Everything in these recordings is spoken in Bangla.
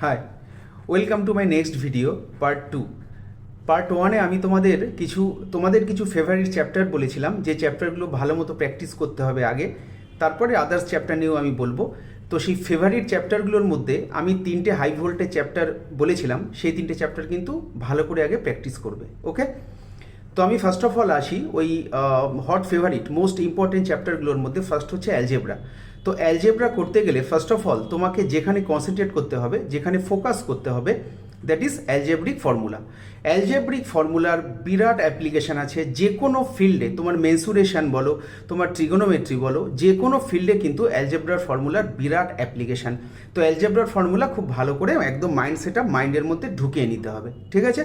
High, welcome to my next video part 2। Part 1-এ আমি তোমাদের কিছু ফেভারিট চ্যাপ্টার বলেছিলাম, যে চ্যাপ্টারগুলো ভালো মতো প্র্যাকটিস করতে হবে আগে, তারপরে আদার্স চ্যাপ্টার নিয়েও আমি বলবো। তো সেই ফেভারিট চ্যাপ্টারগুলোর মধ্যে আমি 3টে হাই ভোল্টেজ চ্যাপ্টার বলেছিলাম, সেই 3টে চ্যাপ্টার কিন্তু ভালো করে আগে প্র্যাকটিস করবে। ওকে, তো আমি ফার্স্ট অফ অল আসি ওই হট ফেভারিট মোস্ট ইম্পর্টেন্ট চ্যাপ্টারগুলোর মধ্যে। ফার্স্ট হচ্ছে অ্যালজেব্রা। তো অ্যালজেব্রা করতে গেলে ফার্স্ট অফ অল তোমাকে যেখানে কনসেন্ট্রেট করতে হবে, যেখানে ফোকাস করতে হবে, that is algebraic formula. Algebraic ফর্মুলার বিরাট অ্যাপ্লিকেশান আছে যে কোনো ফিল্ডে। তোমার মেনসুরেশন বলো, তোমার ট্রিগোনোমেট্রি বলো, যে কোনো ফিল্ডে কিন্তু অ্যালজেব্রার ফর্মুলার বিরাট অ্যাপ্লিকেশান। তো অ্যালজেব্রার ফর্মুলা খুব ভালো করে একদম মাইন্ড সেট আপ, মাইন্ডের মধ্যে ঢুকিয়ে নিতে হবে। ঠিক আছে,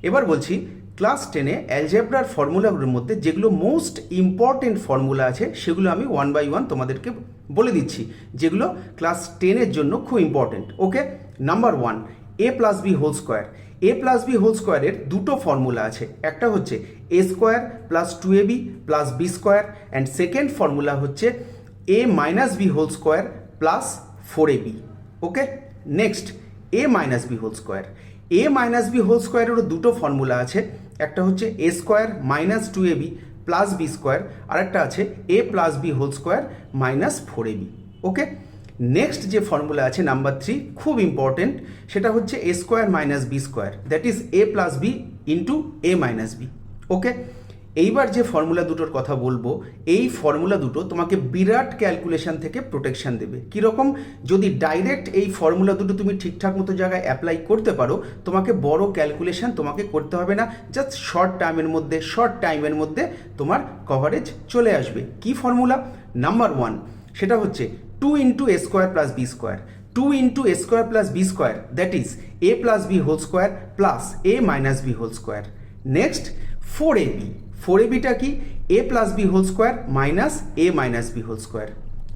এবার বলছি ক্লাস 10-এ অ্যালজেব্রার ফর্মুলাগুলোর মধ্যে যেগুলো মোস্ট ইম্পর্টেন্ট ফর্মুলা আছে সেগুলো আমি 1 বাই 1 তোমাদেরকে বলে দিচ্ছি, যেগুলো ক্লাস 10-এর জন্য খুব important. Okay, number 1, a plus B whole square. A plus B whole স্কোয়ারের দুটো ফর্মুলা আছে, একটা হচ্ছে A square plus 2ab plus B square, and second formula হচ্ছে A minus B whole square plus 4ab। Okay, next A minus B whole square. A minus B whole স্কোয়ারেরও দুটো ফর্মুলা আছে, একটা হচ্ছে A square minus 2ab plus B square, আর একটা আছে A plus B whole square minus 4ab। Okay, next যে ফর্মুলা আছে নাম্বার 3, খুব ইম্পর্টেন্ট, সেটা হচ্ছে A square minus B square, that is A plus B into A minus B. Okay, এইবার যে ফর্মুলা দুটোর কথা বলবো, এই ফর্মুলা দুটো তোমাকে বিরাট ক্যালকুলেশন থেকে প্রোটেকশন দেবে। কীরকম? যদি ডাইরেক্ট এই ফর্মুলা দুটো তুমি ঠিকঠাক মতো জায়গায় অ্যাপ্লাই করতে পারো, তোমাকে বড় ক্যালকুলেশন তোমাকে করতে হবে না, জাস্ট শর্ট টাইমের মধ্যে তোমার কভারেজ চলে আসবে। কি ফর্মুলা? নাম্বার 1, সেটা হচ্ছে 2 into A square plus B square. 2 into A square plus B square, that is A plus B whole square plus A minus B whole square. Next 4ab। 4abটা কি? A plus B whole square minus A minus B whole square.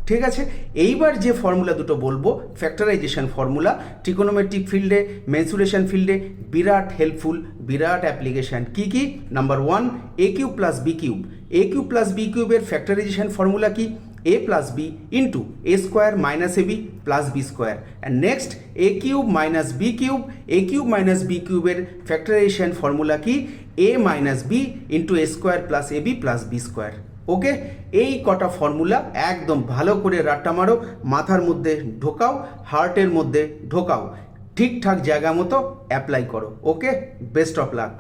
ঠিক আছে, এইবার যে ফর্মুলা দুটো বলবো, ফ্যাক্টরাইজেশন ফর্মুলা, ট্রিগোনোমেট্রিক ফিল্ডে, মেনসুরেশন ফিল্ডে বিরাট হেল্পফুল, বিরাট অ্যাপ্লিকেশান। কি কি? Number 1, A cube plus B cube. A cube plus B কিউবের ফ্যাক্টরাইজেশন ফর্মুলা কি? a plus b into a square minus ab plus b square, and next a cube minus b cube, a cube minus b cube এর ফ্যাক্টরাইজেশন ফর্মুলা কি? a minus b into a square plus ab plus b square. ওকে, এই কটা ফর্মুলা একদম ভালো করে রাট্টা মারো, মাথার মধ্যে ঢোকাও, হার্টের মধ্যে ঢোকাও, ঠিকঠাক জায়গা মতো অ্যাপ্লাই করো। ওকে, বেস্ট অফ লাক।